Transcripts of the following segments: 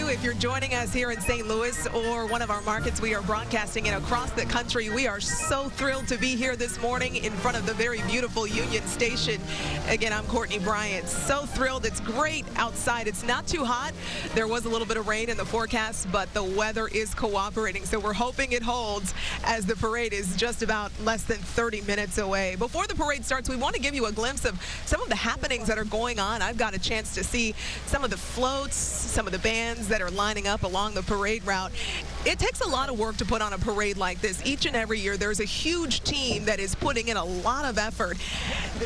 you. If you're joining us here in St. Louis or one of our markets, we are broadcasting in across the country. We are so thrilled to be here this morning in front of the very beautiful Union Station. Again, I'm Courtney Bryant. So thrilled. It's great outside. It's not too hot. There was a little bit of rain in the forecast, but the weather is cooperating. So we're hoping it holds as the parade is just about less than 30 minutes away. Before the parade starts, we want to give you a glimpse of some of the happenings that are going on. I've got a chance to see some of the floats, some of the bands that are lining up along the parade route. It takes a lot of work to put on a parade like this. Each and every year, there's a huge team that is putting in a lot of effort.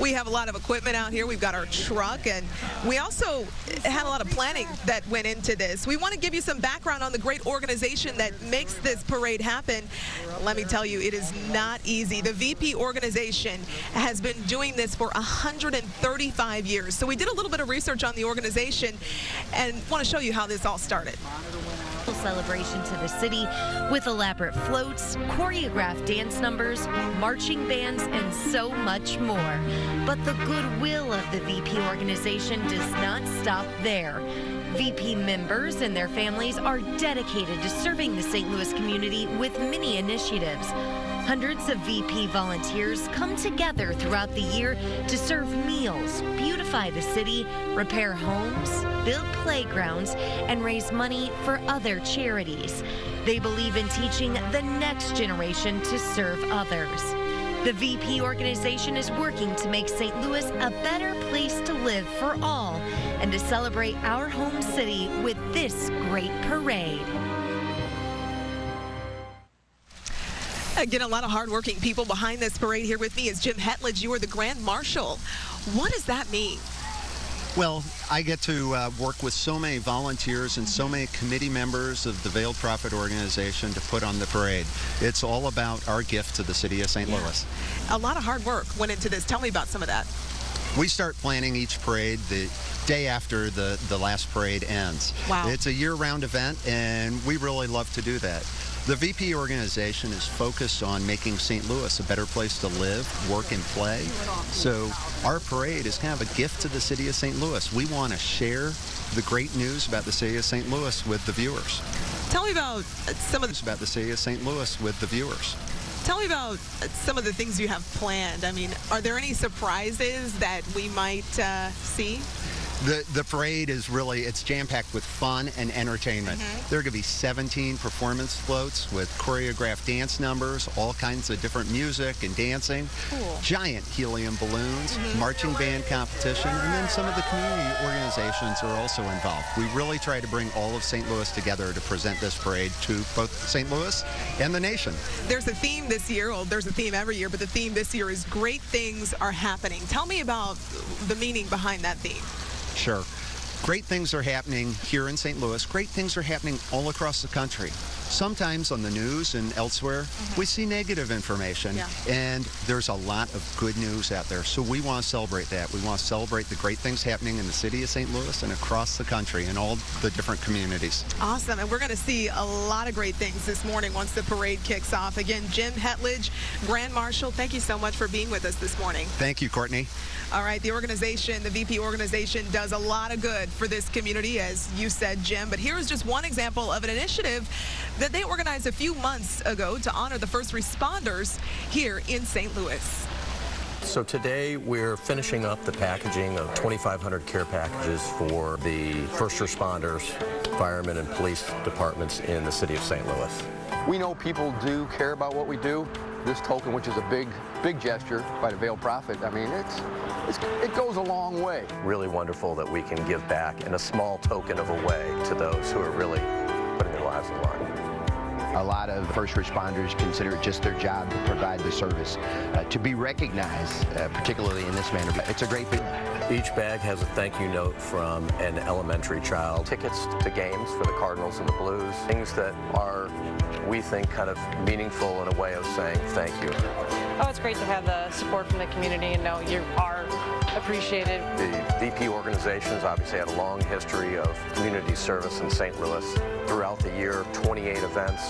We have a lot of equipment out here. We've got our truck, and we also had a lot of planning that went into this. We want to give you some background on the great organization that makes this parade happen. Let me tell you, it is not easy. The VP organization has been doing this for 135 years. So we did a little bit of research on the organization and want to show you how this all started. Celebration to the city with elaborate floats, choreographed dance numbers, marching bands, and so much more. But the goodwill of the VP organization does not stop there. VP members and their families are dedicated to serving the St. Louis community with many initiatives. Hundreds of VP volunteers come together throughout the year to serve meals, beautify the city, repair homes, build playgrounds, and raise money for other charities. They believe in teaching the next generation to serve others. The VP organization is working to make St. Louis a better place to live for all and to celebrate our home city with this great parade. Again, a lot of hardworking people behind this parade. Here with me is Jim Hetledge. You are the Grand Marshal. What does that mean? Well, I get to work with so many volunteers and so many committee members of the Veiled Prophet organization to put on the parade. It's all about our gift to the city of St. Louis. A lot of hard work went into this. Tell me about some of that. We start planning each parade the day after the last parade ends. Wow. It's a year-round event, and we really love to do that. The VP organization is focused on making St. Louis a better place to live, work, and play. So our parade is kind of a gift to the city of St. Louis. We want to share the great news about the city of St. Louis with the viewers. Tell me about some of the city of St. Louis with the viewers. Tell me about some of the things you have planned. I mean, are there any surprises that we might see? The parade is really, it's jam-packed with fun and entertainment. There are going to be 17 performance floats with choreographed dance numbers, all kinds of different music and dancing, cool. Giant helium balloons, marching band competition, and then some of the community organizations are also involved. We really try to bring all of St. Louis together to present this parade to both St. Louis and the nation. There's a theme this year, well, there's a theme every year, but the theme this year is great things are happening. Tell me about the meaning behind that theme. Sure. Great things are happening here in St. Louis. Great things are happening all across the country. Sometimes on the news and elsewhere, we see negative information, and there's a lot of good news out there. So we want to celebrate that. We want to celebrate the great things happening in the city of St. Louis and across the country in all the different communities. Awesome, and we're going to see a lot of great things this morning once the parade kicks off. Again, Jim Hetledge, Grand Marshal, thank you so much for being with us this morning. Thank you, Courtney. All right, the organization, the VP organization, does a lot of good for this community, as you said, Jim. But here is just one example of an initiative that they organized a few months ago to honor the first responders here in St. Louis. So today we're finishing up the packaging of 2,500 care packages for the first responders, firemen, and police departments in the city of St. Louis. We know people do care about what we do. This token, which is a big gesture by the Veiled Prophet, I mean, it goes a long way. Really wonderful that we can give back in a small token of a way to those who are really putting their lives on the line. A lot of first responders consider it just their job to provide the service. To be recognized, particularly in this manner, it's a great feeling. Each bag has a thank you note from an elementary child. Tickets to games for the Cardinals and the Blues. Things that are, we think, kind of meaningful in a way of saying thank you. Oh, it's great to have the support from the community and know you are appreciated. The VP organizations obviously had a long history of community service in St. Louis. Throughout the year, 28 events,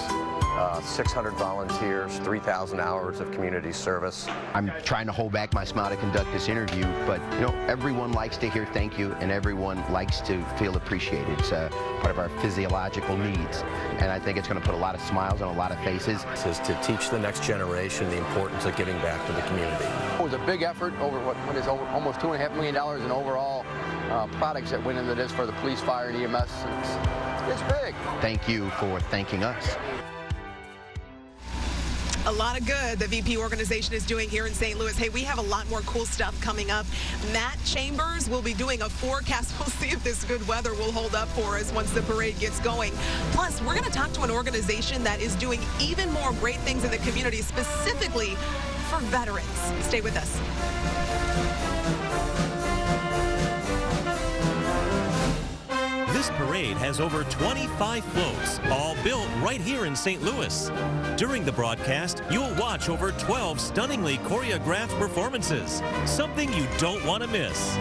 600 volunteers, 3,000 hours of community service. I'm trying to hold back my smile to conduct this interview, but everyone likes to hear thank you, and everyone likes to feel appreciated. It's part of our physiological needs, and I think it's going to put a lot of smiles on a lot of faces. This is to teach the next generation the importance of giving back to the community. It was a big effort over what is over almost $2.5 million in overall products that went into this for the police, fire, and EMS. It's big. Thank you for thanking us. A lot of good the VP organization is doing here in St. Louis. Hey, we have a lot more cool stuff coming up. Matt Chambers will be doing a forecast. We'll see if this good weather will hold up for us once the parade gets going. Plus, we're going to talk to an organization that is doing even more great things in the community, specifically for veterans. Stay with us. This parade has over 25 floats, all built right here in St. Louis. During the broadcast, you'll watch over 12 stunningly choreographed performances, something you don't want to miss.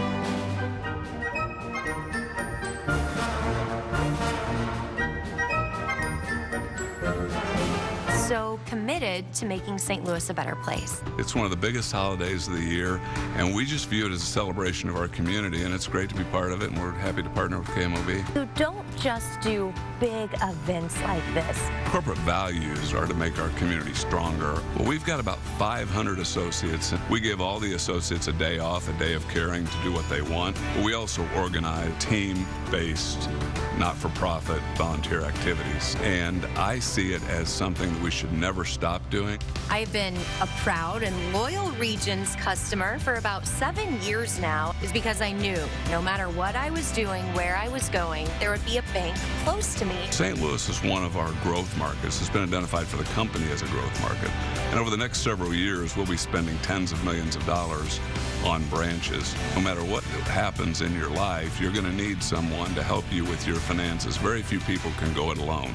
So committed to making St. Louis a better place. It's one of the biggest holidays of the year, and we just view it as a celebration of our community, and it's great to be part of it, and we're happy to partner with KMOV. Who don't just do big events like this. Corporate values are to make our community stronger. Well, we've got about 500 associates, and we give all the associates a day off, a day of caring to do what they want. But we also organize team-based, not-for-profit volunteer activities, and I see it as something that we should never stop doing. I've been a proud and loyal Regions customer for about 7 years now, is because I knew no matter what I was doing, where I was going, there would be a bank close to me. St. Louis is one of our growth markets. It's been identified for the company as a growth market. And over the next several years, we'll be spending tens of millions of dollars on branches. No matter what happens in your life, you're going to need someone to help you with your finances. Very few people can go it alone.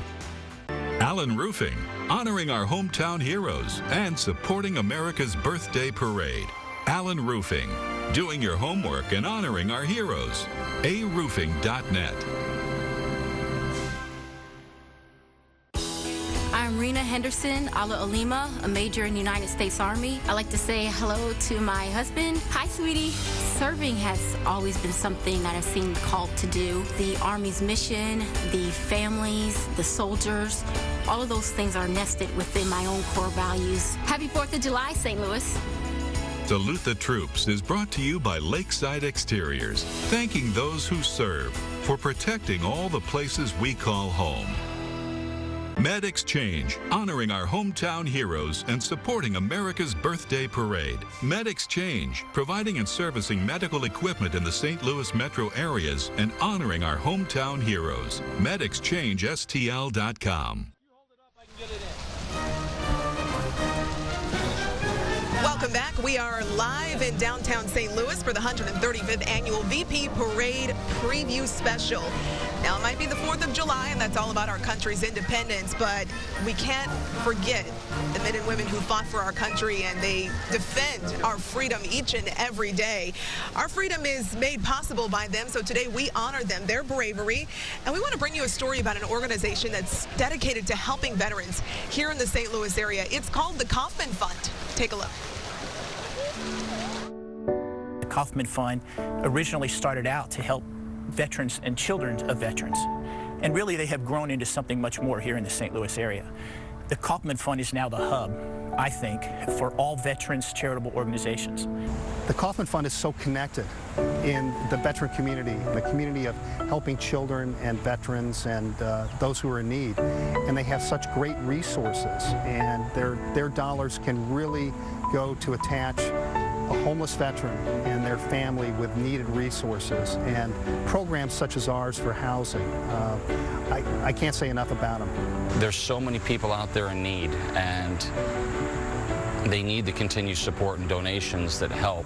Allen Roofing, honoring our hometown heroes and supporting America's birthday parade. Allen Roofing, doing your homework and honoring our heroes. aroofing.net. I'm Rena Henderson, Ala Olima, a major in the United States Army. I like to say hello to my husband. Hi, sweetie. Serving has always been something that I've seen called to do. The Army's mission, the families, the soldiers, all of those things are nested within my own core values. Happy 4th of July, St. Louis. Salute the Troops is brought to you by Lakeside Exteriors, thanking those who serve for protecting all the places we call home. Med Exchange, honoring our hometown heroes and supporting America's birthday parade. Med Exchange, providing and servicing medical equipment in the St. Louis metro areas and honoring our hometown heroes. MedExchangeSTL.com. Welcome back. We are live in downtown St. Louis for the 135th Annual VP Parade Preview Special. Now, it might be the 4th of July, and that's all about our country's independence, but we can't forget the men and women who fought for our country, and they defend our freedom each and every day. Our freedom is made possible by them, so today we honor them, their bravery, and we want to bring you a story about an organization that's dedicated to helping veterans here in the St. Louis area. It's called the Kauffman Fund. Take a look. The Kauffman Fund originally started out to help veterans and children of veterans. And really, they have grown into something much more here in the St. Louis area. The Kauffman Fund is now the hub, I think, for all veterans charitable organizations. The Kauffman Fund is so connected in the veteran community, the community of helping children and veterans and those who are in need. And they have such great resources, and their dollars can really go to attach a homeless veteran and their family with needed resources, and programs such as ours for housing. I can't say enough about them. There's so many people out there in need, and they need the continued support and donations that help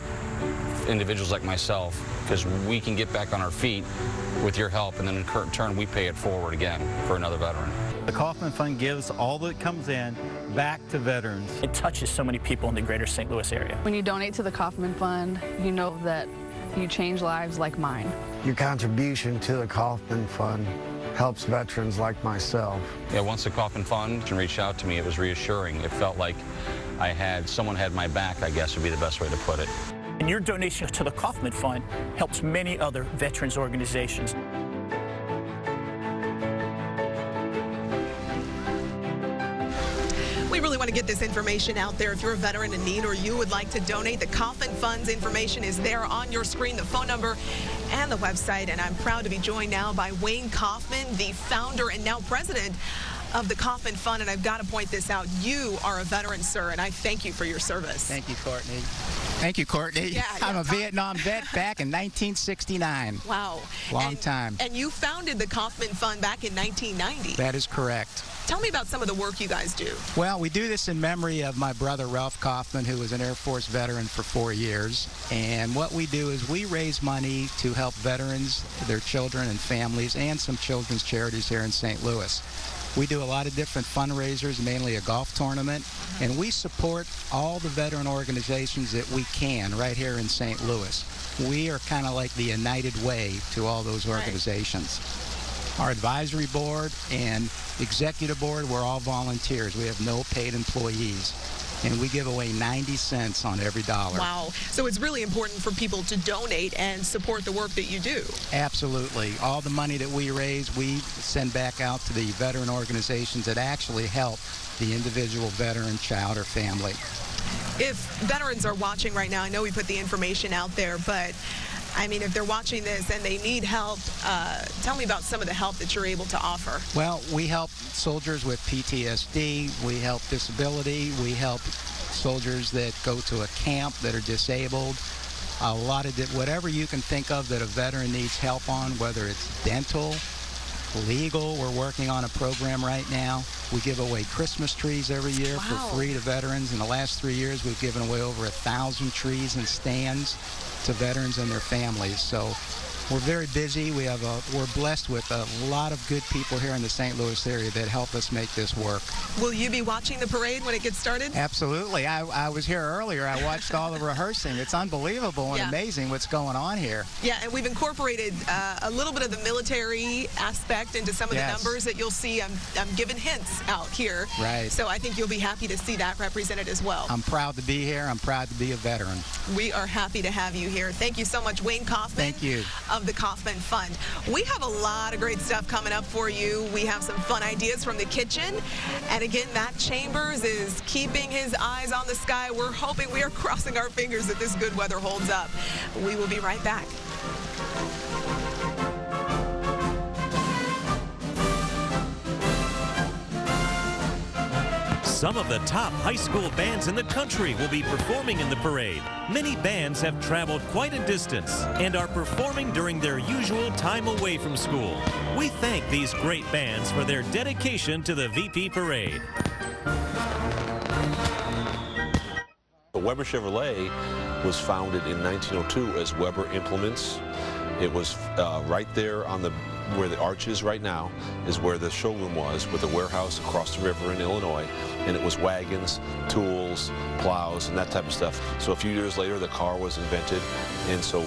individuals like myself, because we can get back on our feet with your help, and then in turn we pay it forward again for another veteran. The Kauffman Fund gives all that comes in back to veterans. It touches so many people in the greater St. Louis area. When you donate to the Kauffman Fund, you know that you change lives like mine. Your contribution to the Kaufman Fund helps veterans like myself. Yeah, once the Kaufman Fund reached out to me, it was reassuring. It felt like someone had my back, I guess would be the best way to put it. And your donation to the Kaufman Fund helps many other veterans organizations. We really want to get this information out there. If you're a veteran in need or you would like to donate, the Kaufman Fund's information is there on your screen, the phone number and the website. And I'm proud to be joined now by Wayne Kaufman, the founder and now president of the Kaufman Fund. And I've got to point this out. You are a veteran, sir, and I thank you for your service. Thank you, Courtney. Thank you, Courtney. I'm a Vietnam vet back in 1969. Wow. Long time. And you founded the Kaufman Fund back in 1990. That is correct. Tell me about some of the work you guys do. Well, we do this in memory of my brother, Ralph Kaufman, who was an Air Force veteran for 4 years. And what we do is we raise money to help veterans, their children and families, and some children's charities here in St. Louis. We do a lot of different fundraisers, mainly a golf tournament, and we support all the veteran organizations that we can right here in St. Louis. We are kind of like the United Way to all those organizations. Our advisory board and executive board, we're all volunteers. We have no paid employees. And we give away 90 cents on every dollar. Wow. So it's really important for people to donate and support the work that you do. Absolutely. All the money that we raise, we send back out to the veteran organizations that actually help the individual veteran, child, or family. If veterans are watching right now, I know we put the information out there, but I mean, if they're watching this and they need help, tell me about some of the help that you're able to offer. Well, we help soldiers with PTSD. We help disability. We help soldiers that go to a camp that are disabled. A lot of whatever you can think of that a veteran needs help on, whether it's dental, legal. We're working on a program right now. We give away Christmas trees every year for free to veterans. In the last 3 years, we've given away over 1,000 trees and stands to veterans and their families. So we're very busy. We're blessed with a lot of good people here in the St. Louis area that help us make this work. Will you be watching the parade when it gets started? Absolutely. I was here earlier. I watched all the rehearsing. It's unbelievable and amazing what's going on here. Yeah, and we've incorporated a little bit of the military aspect into some of the numbers that you'll see. I'm giving hints out here. Right. So I think you'll be happy to see that represented as well. I'm proud to be here. I'm proud to be a veteran. We are happy to have you here. Thank you so much, Wayne Kaufman. Thank you. Of the Kaufman Fund. We have a lot of great stuff coming up for you. We have some fun ideas from the kitchen. And again, Matt Chambers is keeping his eyes on the sky. We're hoping, we are crossing our fingers that this good weather holds up. We will be right back. Some of the top high school bands in the country will be performing in the parade. Many bands have traveled quite a distance and are performing during their usual time away from school. We thank these great bands for their dedication to the VP Parade. Weber Chevrolet was founded in 1902 as Weber Implements. It was right there on where the arch is right now is where the showroom was, with a warehouse across the river in Illinois, and it was wagons, tools, plows, and that type of stuff. So a few years later, the car was invented, and so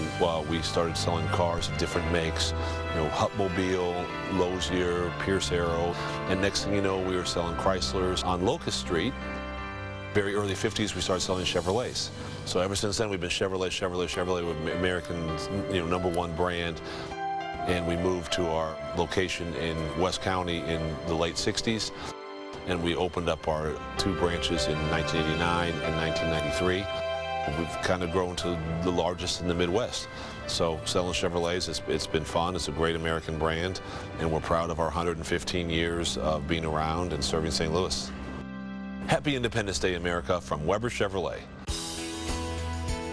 we started selling cars of different makes, you know, Hupmobile, Lozier, Pierce Arrow, and next thing you know, we were selling Chryslers on Locust Street. Very early 50s, we started selling Chevrolets. So ever since then, we've been Chevrolet, Chevrolet, Chevrolet, with American's #1 brand. And we moved to our location in West County in the late 60s. And we opened up our 2 branches in 1989 and 1993. We've kind of grown to the largest in the Midwest. So selling Chevrolets, it's been fun. It's a great American brand. And we're proud of our 115 years of being around and serving St. Louis. Happy Independence Day, America, from Weber Chevrolet.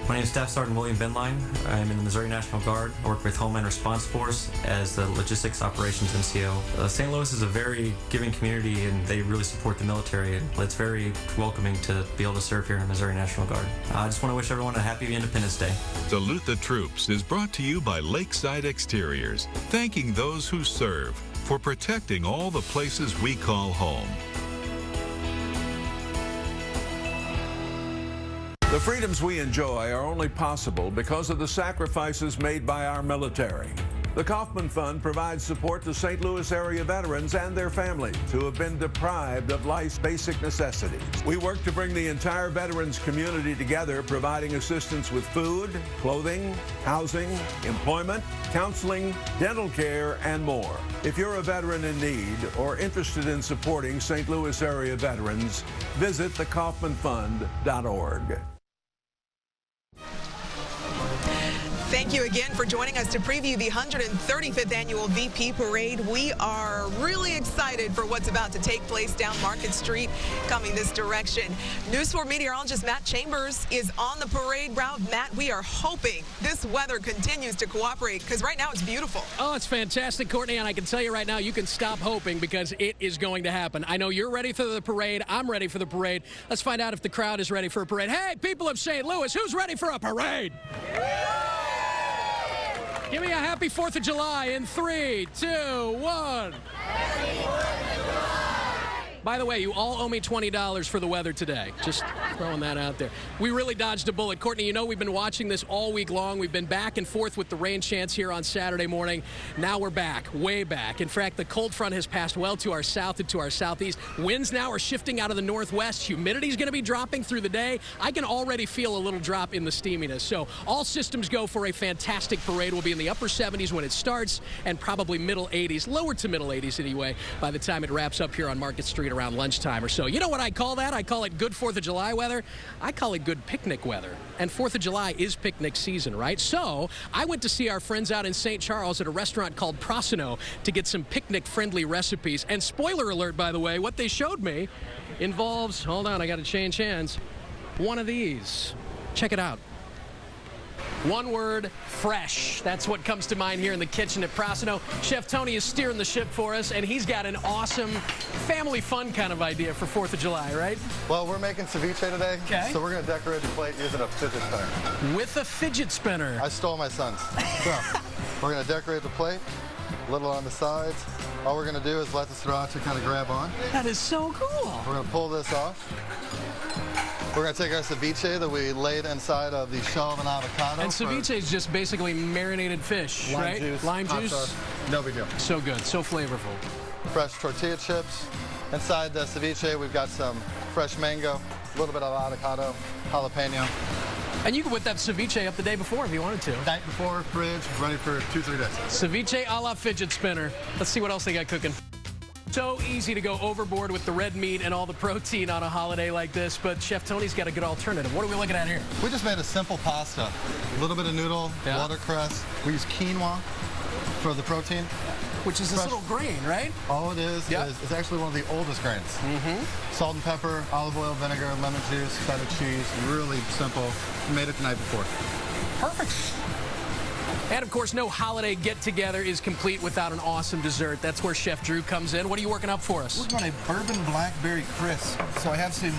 My name is Staff Sergeant William Benline. I'm in the Missouri National Guard. I work with Homeland Response Force as the Logistics Operations NCO. St. Louis is a very giving community, and they really support the military. And it's very welcoming to be able to serve here in the Missouri National Guard. I just want to wish everyone a happy Independence Day. Salute the Troops is brought to you by Lakeside Exteriors, thanking those who serve for protecting all the places we call home. The freedoms we enjoy are only possible because of the sacrifices made by our military. The Kauffman Fund provides support to St. Louis area veterans and their families who have been deprived of life's basic necessities. We work to bring the entire veterans community together, providing assistance with food, clothing, housing, employment, counseling, dental care, and more. If you're a veteran in need or interested in supporting St. Louis area veterans, visit thekaufmanfund.org. Thank you again for joining us to preview the 135th Annual VP Parade. We are really excited for what's about to take place down Market Street coming this direction. News 4 meteorologist Matt Chambers is on the parade route. Matt, we are hoping this weather continues to cooperate because right now it's beautiful. Oh, it's fantastic, Courtney, and I can tell you right now you can stop hoping because it is going to happen. I know you're ready for the parade. I'm ready for the parade. Let's find out if the crowd is ready for a parade. Hey, people of St. Louis, who's ready for a parade? Give me a happy 4th of July in 3, 2, 1. Happy 4th of July. By the way, you all owe me $20 for the weather today. Just throwing that out there. We really dodged a bullet. Courtney, you know we've been watching this all week long. We've been back and forth with the rain chance here on Saturday morning. Now we're back, way back. In fact, the cold front has passed well to our south and to our southeast. Winds now are shifting out of the northwest. Humidity's going to be dropping through the day. I can already feel a little drop in the steaminess. So all systems go for a fantastic parade. We'll be in the upper 70s when it starts and probably middle 80s, lower to middle 80s anyway, by the time it wraps up here on Market Street around lunchtime or so. You know what I call that? I call it good 4th of July weather. I call it good picnic weather. And 4th of July is picnic season, right? So I went to see our friends out in St. Charles at a restaurant called Preshow to get some picnic-friendly recipes. And spoiler alert, by the way, what they showed me involves, hold on, I got to change hands, one of these. Check it out. One word, fresh. That's what comes to mind here in the kitchen at Preshow. Chef Tony is steering the ship for us, and he's got an awesome family fun kind of idea for 4th of July, right? Well, we're making ceviche today, okay. So we're going to decorate the plate using a fidget spinner. With a fidget spinner? I stole my son's. So, we're going to decorate the plate, a little on the sides. All we're going to do is let the sriracha kind of grab on. That is so cool. We're going to pull this off. We're going to take our ceviche that we laid inside of the shell of an avocado. And ceviche is just basically marinated fish, lime right? Juice, lime hot juice. Sauce. No big deal. So good, so flavorful. Fresh tortilla chips. Inside the ceviche, we've got some fresh mango, a little bit of avocado, jalapeno. And you can whip that ceviche up the day before if you wanted to. Night before, fridge, ready for 2-3 days. Ceviche a la fidget spinner. Let's see what else they got cooking. So easy to go overboard with the red meat and all the protein on a holiday like this, but Chef Tony's got a good alternative. What are we looking at here? We just made a simple pasta. A little bit of noodle, watercress. We use quinoa for the protein. Which is this little grain, right? All it is it's actually one of the oldest grains. Mm-hmm. Salt and pepper, olive oil, vinegar, lemon juice, feta cheese. Really simple. We made it the night before. Perfect. And, of course, no holiday get-together is complete without an awesome dessert. That's where Chef Drew comes in. What are you working up for us? We're doing a bourbon blackberry crisp. So I have some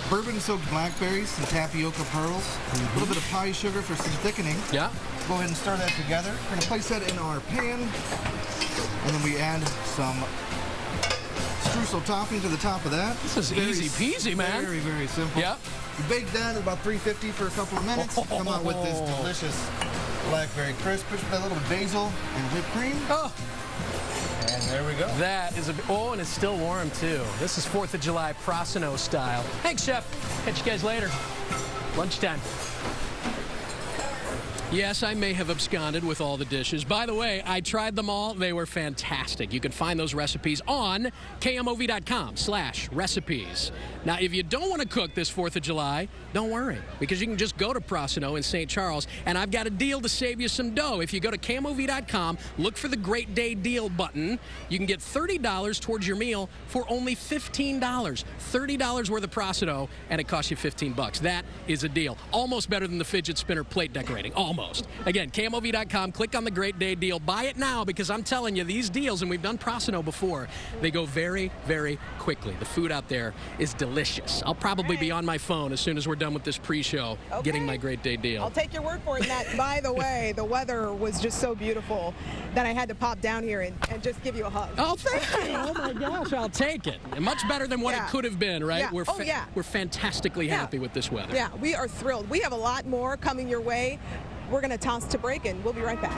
bourbon-soaked blackberries, some tapioca pearls, a little bit of pie sugar for some thickening. Yeah. Go ahead and stir that together. We're going to place that in our pan, and then we add some streusel topping to the top of that. This is easy peasy, man. Very, very simple. Yep. You bake that at about 350 for a couple of minutes. Come out with this delicious blackberry crisp. Push with a little basil and whipped cream. Oh. And there we go. That is and it's still warm, too. This is 4th of July Preshow style. Thanks, Chef. Catch you guys later. Lunchtime. Yes, I may have absconded with all the dishes. By the way, I tried them all. They were fantastic. You can find those recipes on KMOV.com/recipes. Now, if you don't want to cook this 4th of July, don't worry, because you can just go to Preshow in St. Charles, and I've got a deal to save you some dough. If you go to KMOV.com, look for the Great Day Deal button, you can get $30 towards your meal for only $15. $30 worth of Preshow, and it costs you $15. That is a deal. Almost better than the fidget spinner plate decorating. Almost. foremost. Again, KMOV.com, click on the Great Day Deal. Buy it now, because I'm telling you, these deals, and we've done Preshow before, they go very, very quickly. The food out there is delicious. I'll probably be on my phone as soon as we're done with this pre-show, getting my Great Day Deal. I'll take your word for it. That, by the way, the weather was just so beautiful that I had to pop down here and just give you a hug. Oh, thank you. Oh, my gosh, I'll take it. And much better than what it could have been, right? Yeah. We're fantastically happy with this weather. Yeah, we are thrilled. We have a lot more coming your way. We're going to toss to break, and we'll be right back.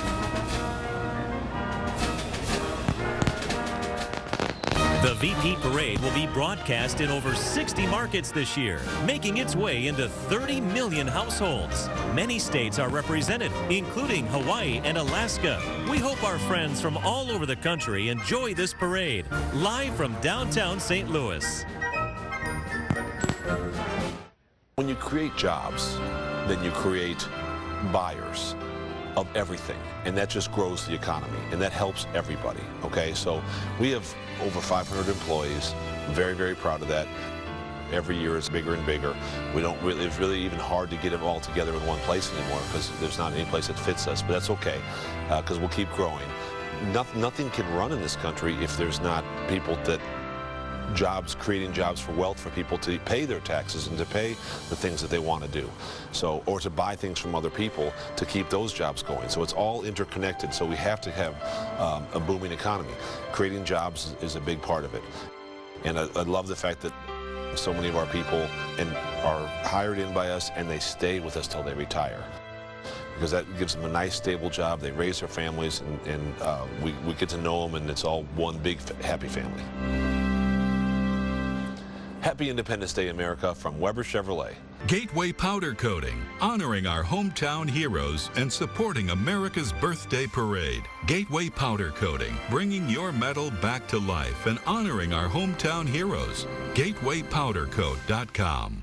The VP Parade will be broadcast in over 60 markets this year, making its way into 30 million households. Many states are represented, including Hawaii and Alaska. We hope our friends from all over the country enjoy this parade, live from downtown St. Louis. When you create jobs, then you create buyers of everything, and that just grows the economy, and that helps everybody, okay? So we have over 500 employees, very, very proud of that. Every year it's bigger and bigger. It's really even hard to get them all together in one place anymore, because there's not any place that fits us, but that's okay, because we'll keep growing. Nothing can run in this country if there's not people that creating jobs for wealth for people to pay their taxes and to pay the things that they want to do. So, or to buy things from other people to keep those jobs going. So it's all interconnected. So we have to have a booming economy. Creating jobs is a big part of it. And I love the fact that so many of our people are hired in by us, and they stay with us till they retire, because that gives them a nice, stable job. They raise their families, and we get to know them, and it's all one big, happy family. Happy Independence Day, America, from Weber Chevrolet. Gateway Powder Coating, honoring our hometown heroes and supporting America's birthday parade. Gateway Powder Coating, bringing your metal back to life and honoring our hometown heroes. GatewayPowderCoat.com.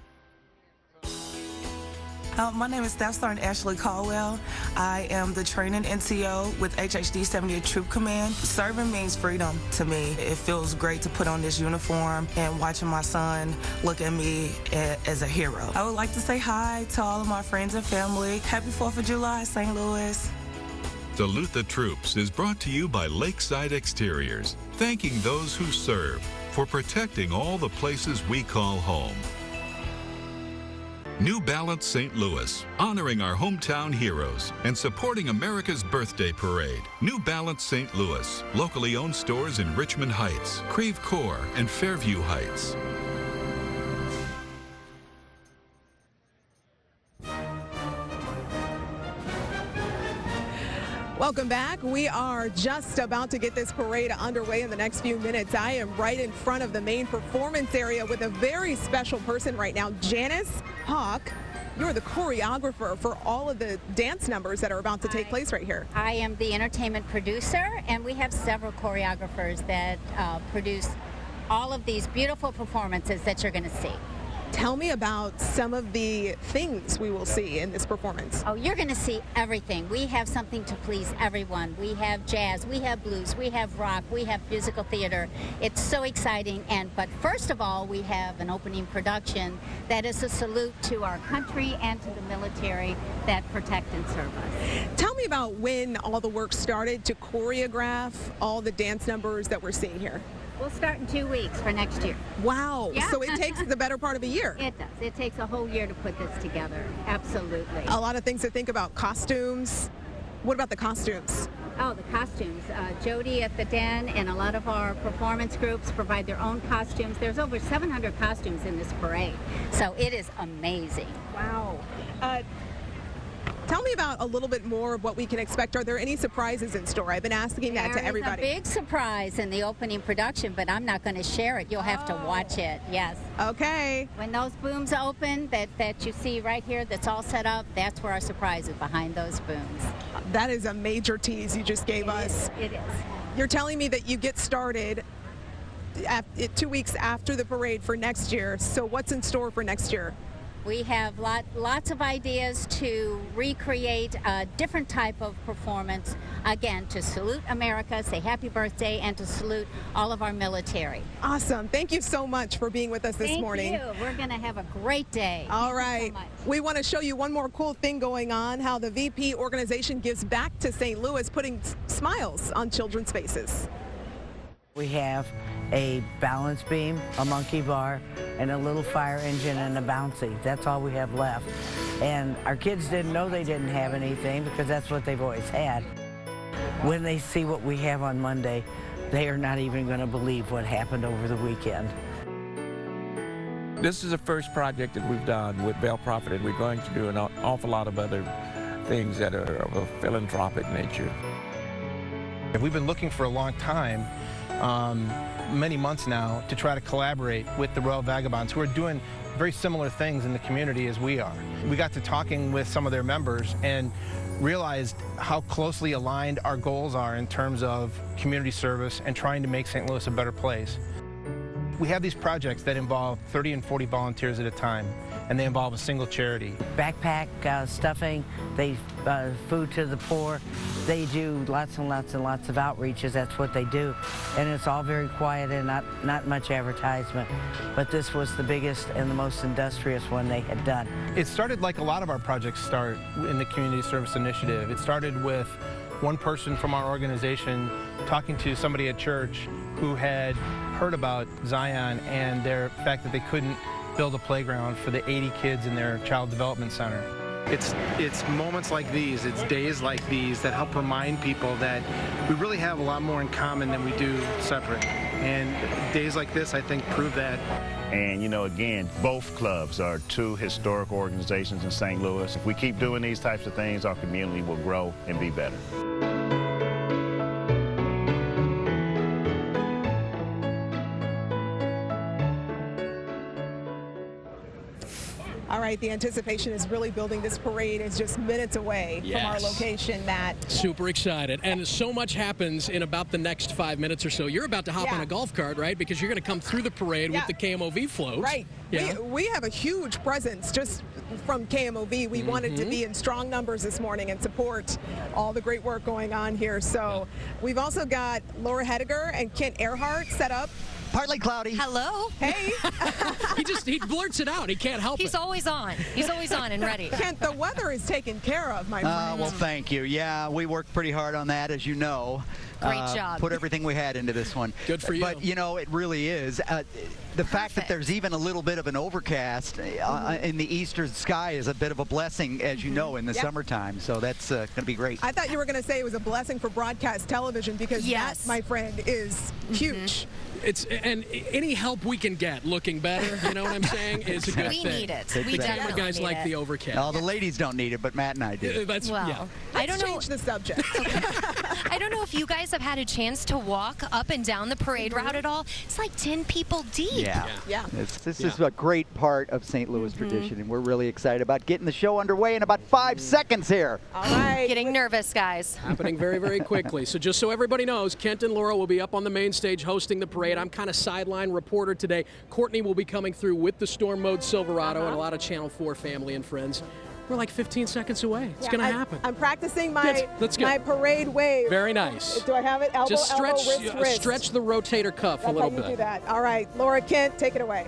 My name is Staff Sergeant Ashley Caldwell. I am the training NCO with HHD 70th Troop Command. Serving means freedom to me. It feels great to put on this uniform and watching my son look at me as a hero. I would like to say hi to all of my friends and family. Happy 4th of July, St. Louis. Salute the Troops is brought to you by Lakeside Exteriors, thanking those who serve for protecting all the places we call home. New Balance St. Louis, honoring our hometown heroes and supporting America's birthday parade. New Balance St. Louis, locally owned stores in Richmond Heights, Creve Coeur, and Fairview Heights. Welcome back. We are just about to get this parade underway in the next few minutes. I am right in front of the main performance area with a very special person right now. Janice Hawk, you're the choreographer for all of the dance numbers that are about to take place right here. I am the entertainment producer, and we have several choreographers that produce all of these beautiful performances that you're going to see. Tell me about some of the things we will see in this performance. Oh, you're going to see everything. We have something to please everyone. We have jazz, we have blues, we have rock, we have musical theater. It's so exciting. But first of all, we have an opening production that is a salute to our country and to the military that protect and serve us. Tell me about when all the work started to choreograph all the dance numbers that we're seeing here. We'll start in 2 weeks for next year. Wow. Yeah. So it takes the better part of a year. It does. It takes a whole year to put this together. Absolutely. A lot of things to think about. Costumes. What about the costumes? Oh, the costumes. Jody at the Den and a lot of our performance groups provide their own costumes. There's over 700 costumes in this parade. So it is amazing. Wow. Tell me about a little bit more of what we can expect. Are there any surprises in store? I've been asking that to everybody. There's a big surprise in the opening production, but I'm not going to share it. You'll have to watch it. Yes. Okay. When those booms open that you see right here that's all set up, that's where our surprise is, behind those booms. That is a major tease you just gave us. It is. You're telling me that you get started 2 weeks after the parade for next year. So what's in store for next year? We have lots of ideas to recreate a different type of performance, again, to salute America, say happy birthday, and to salute all of our military. Awesome. Thank you so much for being with us this morning. Thank you. We're going to have a great day. All right. We want to show you one more cool thing going on, how the VP organization gives back to St. Louis, putting smiles on children's faces. We have a balance beam, a monkey bar, and a little fire engine and a bouncy. That's all we have left. And our kids didn't know they didn't have anything because that's what they've always had. When they see what we have on Monday, they are not even going to believe what happened over the weekend. This is the first project that we've done with Bell Profit, and we're going to do an awful lot of other things that are of a philanthropic nature. We've been looking for a long time, many months now, to try to collaborate with the Royal Vagabonds, who are doing very similar things in the community as we are. We got to talking with some of their members and realized how closely aligned our goals are in terms of community service and trying to make St. Louis a better place. We have these projects that involve 30 and 40 volunteers at a time, and they involve a single charity. Backpack stuffing, they food to the poor. They do lots and lots and lots of outreaches. That's what they do. And it's all very quiet and not much advertisement. But this was the biggest and the most industrious one they had done. It started like a lot of our projects start in the Community Service Initiative. It started with one person from our organization talking to somebody at church who had heard about Zion and the fact that they couldn't build a playground for the 80 kids in their child development center. It's moments like these, it's days like these that help remind people that we really have a lot more in common than we do separate. And days like this, I think, prove that. And, you know, again, both clubs are two historic organizations in St. Louis. If we keep doing these types of things, our community will grow and be better. All right, the anticipation is really building. This parade is just minutes away from our location, Matt. Super excited. And so much happens in about the next 5 minutes or so. You're about to hop on a golf cart, right? Because you're going to come through the parade with the KMOV float. Right. Yeah. We have a huge presence just from KMOV. We wanted to be in strong numbers this morning and support all the great work going on here. So we've also got Laura Hediger and Kent Earhart set up. Partly cloudy. Hello. Hey. he blurts it out. He can't help it. He's always on. He's always on and ready. Kent, the weather is taken care of, my friend. Well, thank you. Yeah, we worked pretty hard on that, as you know. Great job. Put everything we had into this one. Good for you. But, you know, it really is. The fact that there's even a little bit of an overcast in the eastern sky is a bit of a blessing, as you know, in the summertime. So that's going to be great. I thought you were going to say it was a blessing for broadcast television because that, my friend, is huge. And any help we can get looking better, you know what I'm saying, is a good thing. We need it. We the camera guys like the overcast. No, the ladies don't need it, but Matt and I do. I don't change the subject. I don't know if you guys have had a chance to walk up and down the parade route at all. It's like 10 people deep. Yeah. This is a great part of St. Louis tradition, and we're really excited about getting the show underway in about 5 seconds here. All right. Getting nervous, guys. Happening very, very quickly. So just so everybody knows, Kent and Laura will be up on the main stage hosting the parade. I'm kind of sideline reporter today. Courtney will be coming through with the Storm Mode Silverado and a lot of Channel 4 family and friends. We're like 15 seconds away. It's going to happen. I'm practicing my parade wave. Very nice. Do I have it? Elbow, just stretch, elbow, wrist, wrist. Stretch the rotator cuff a little bit. Do that. All right, Laura, Kent, take it away.